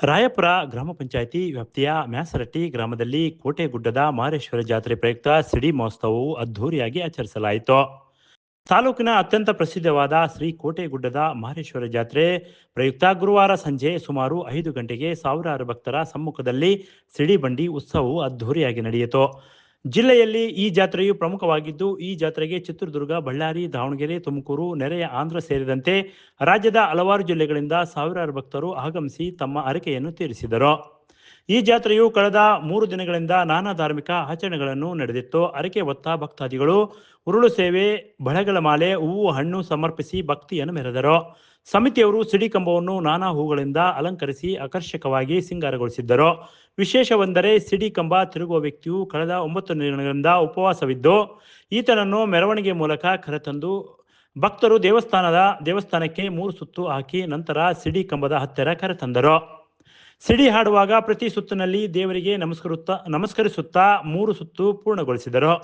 ರಾಯಪುರ ಗ್ರಾಮ ಪಂಚಾಯಿತಿ ವ್ಯಾಪ್ತಿಯ ಮ್ಯಾಸರಟ್ಟಿ ಗ್ರಾಮದಲ್ಲಿ ಕೋಟೆಗುಡ್ಡದ ಮಾರೇಶ್ವರ ಜಾತ್ರೆ ಪ್ರಯುಕ್ತ ಸಿಡಿ ಮಹೋತ್ಸವವು ಅದ್ಧೂರಿಯಾಗಿ ಆಚರಿಸಲಾಯಿತು. ತಾಲೂಕಿನ ಅತ್ಯಂತ ಪ್ರಸಿದ್ಧವಾದ ಶ್ರೀ ಕೋಟೆಗುಡ್ಡದ ಮಾರೇಶ್ವರ ಜಾತ್ರೆ ಪ್ರಯುಕ್ತ ಗುರುವಾರ ಸಂಜೆ ಸುಮಾರು 5 ಗಂಟೆಗೆ ಸಾವಿರಾರು ಭಕ್ತರ ಸಮ್ಮುಖದಲ್ಲಿ ಸಿಡಿ ಬಂಡಿ ಉತ್ಸವವು ಅದ್ಧೂರಿಯಾಗಿ ನಡೆಯಿತು. ಜಿಲ್ಲೆಯಲ್ಲಿ ಈ ಜಾತ್ರೆಯು ಪ್ರಮುಖವಾಗಿದ್ದು, ಈ ಜಾತ್ರೆಗೆ ಚಿತ್ರದುರ್ಗ, ಬಳ್ಳಾರಿ, ದಾವಣಗೆರೆ, ತುಮಕೂರು, ನೆರೆಯ ಆಂಧ್ರ ಸೇರಿದಂತೆ ರಾಜ್ಯದ ಹಲವಾರು ಜಿಲ್ಲೆಗಳಿಂದ ಸಾವಿರಾರು ಭಕ್ತರು ಆಗಮಿಸಿ ತಮ್ಮ ಹರಕೆಯನ್ನು ತೀರಿಸಿದರು. ಈ ಜಾತ್ರೆಯು ಕಳೆದ 3 ದಿನಗಳಿಂದ ನಾನಾ ಧಾರ್ಮಿಕ ಆಚರಣೆಗಳನ್ನು ನಡೆದಿತ್ತು. ಹರಕೆ ಹೊತ್ತ ಭಕ್ತಾದಿಗಳು ಉರುಳು ಸೇವೆ, ಬಳೆಗಳ ಮಾಲೆ, ಹೂವು, ಹಣ್ಣು ಸಮರ್ಪಿಸಿ ಭಕ್ತಿಯನ್ನು ಮೆರೆದರು. ಸಮಿತಿಯವರು ಸಿಡಿ ಕಂಬವನ್ನು ನಾನಾ ಹೂಗಳಿಂದ ಅಲಂಕರಿಸಿ ಆಕರ್ಷಕವಾಗಿ ಸಿಂಗಾರಗೊಳಿಸಿದ್ದರು. ವಿಶೇಷವೆಂದರೆ ಸಿಡಿ ಕಂಬ ತಿರುಗುವ ವ್ಯಕ್ತಿಯು ಕಳೆದ 9 ದಿನಗಳಿಂದ ಉಪವಾಸವಿದ್ದು ಈತನನ್ನು ಮೆರವಣಿಗೆ ಮೂಲಕ ಕರೆತಂದು ಭಕ್ತರು ದೇವಸ್ಥಾನಕ್ಕೆ 3 ಸುತ್ತು ಹಾಕಿ ನಂತರ ಸಿಡಿ ಕಂಬದ ಹತ್ತಿರ ಕರೆತಂದರು. ಸಿಡಿ ಹಾಡುವಾಗ ಪ್ರತಿ ಸುತ್ತಿನಲ್ಲಿ ದೇವರಿಗೆ ನಮಸ್ಕರಿಸುತ್ತಾ 3 ಸುತ್ತು ಪೂರ್ಣಗೊಳಿಸಿದರು.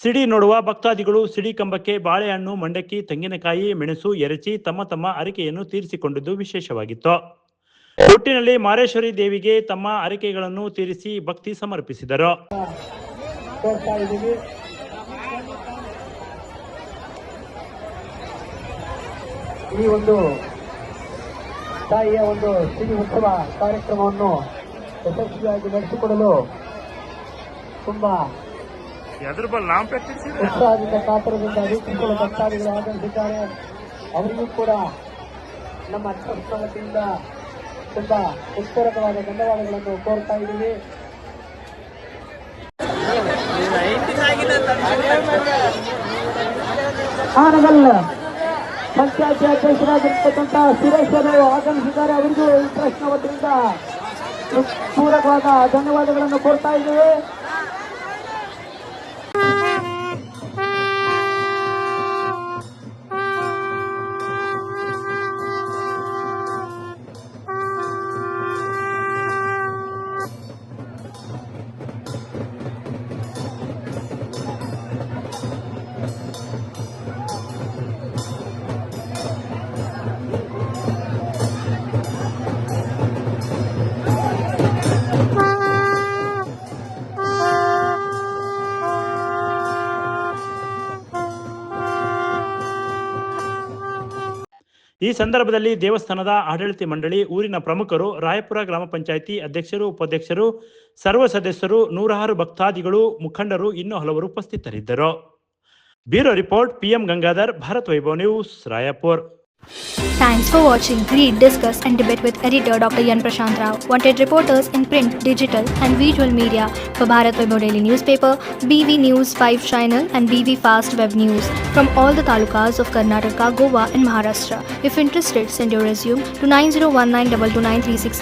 ಸಿಡಿ ನೋಡುವ ಭಕ್ತಾದಿಗಳು ಸಿಡಿ ಕಂಬಕ್ಕೆ ಬಾಳೆಹಣ್ಣು, ಮಂಡಕ್ಕಿ, ತೆಂಗಿನಕಾಯಿ, ಮೆಣಸು ಎರಚಿ ತಮ್ಮ ಹರಕೆಯನ್ನು ತೀರಿಸಿಕೊಂಡಿದ್ದು ವಿಶೇಷವಾಗಿತ್ತು. ಒಟ್ಟಿನಲ್ಲಿ ಮಾರೇಶ್ವರಿ ದೇವಿಗೆ ತಮ್ಮ ಹರಕೆಗಳನ್ನು ತೀರಿಸಿ ಭಕ್ತಿ ಸಮರ್ಪಿಸಿದರು. ಈ ಒಂದು ತಾಯಿಯ ಒಂದು ಸಿಡಿ ಉತ್ಸವ ಕಾರ್ಯಕ್ರಮವನ್ನು ಯಶಸ್ವಿಯಾಗಿ ನಡೆಸಿಕೊಡಲು ತುಂಬಾ ಉತ್ಸಾಹದಿಂದ ಕಾತರದಿಂದ ವೀಕ್ಷಿಸಲು ಭಕ್ತಾದಿಗಳು ಆಗಮಿಸಿದ್ದಾರೆ. ಅವರಿಗೂ ಕೂಡ ನಮ್ಮ ಟ್ರಸ್ಟ್ ವತಿಯಿಂದ ತುಂಬಾ ಉತ್ಪೂರಕವಾದ ಧನ್ಯವಾದಗಳನ್ನು ಕೋರ್ತಾ ಇದ್ದೀವಿ. ಹಾನಗಲ್ ಪಂಚಾಯತಿ ಅಧ್ಯಕ್ಷರಾಗಿರ್ತಕ್ಕಂಥ ಸುರೇಶ್ ಅವರು ಆಗಮಿಸಿದ್ದಾರೆ. ಅವರಿಗೂ ಈ ಟ್ರಸ್ಟ್ ವತಿಯಿಂದ ಪೂರಕವಾದ ಧನ್ಯವಾದಗಳನ್ನು ಕೋರ್ತಾ ಇದ್ದೀವಿ. ಈ ಸಂದರ್ಭದಲ್ಲಿ ದೇವಸ್ಥಾನದ ಆಡಳಿತ ಮಂಡಳಿ, ಊರಿನ ಪ್ರಮುಖರು, ರಾಯಪುರ ಗ್ರಾಮ ಪಂಚಾಯಿತಿ ಅಧ್ಯಕ್ಷರು, ಉಪಾಧ್ಯಕ್ಷರು, ಸರ್ವ ಸದಸ್ಯರು, 106 ಭಕ್ತಾದಿಗಳು, ಮುಖಂಡರು ಇನ್ನೂ ಹಲವರು ಉಪಸ್ಥಿತರಿದ್ದರು. Bureau report, PM Gangadhar, Bharat Vaibhav news, Raipur. Thanks for watching. Read, discuss and debate with editor Dr. Yan Prashant Rao. Wanted reporters in print, digital and visual media for Bharat Vaibhav Daily Newspaper, BV News 5 Channel and BV Fast Web News from all the talukas of Karnataka, Goa and Maharashtra. If interested, send your resume to 9019229369.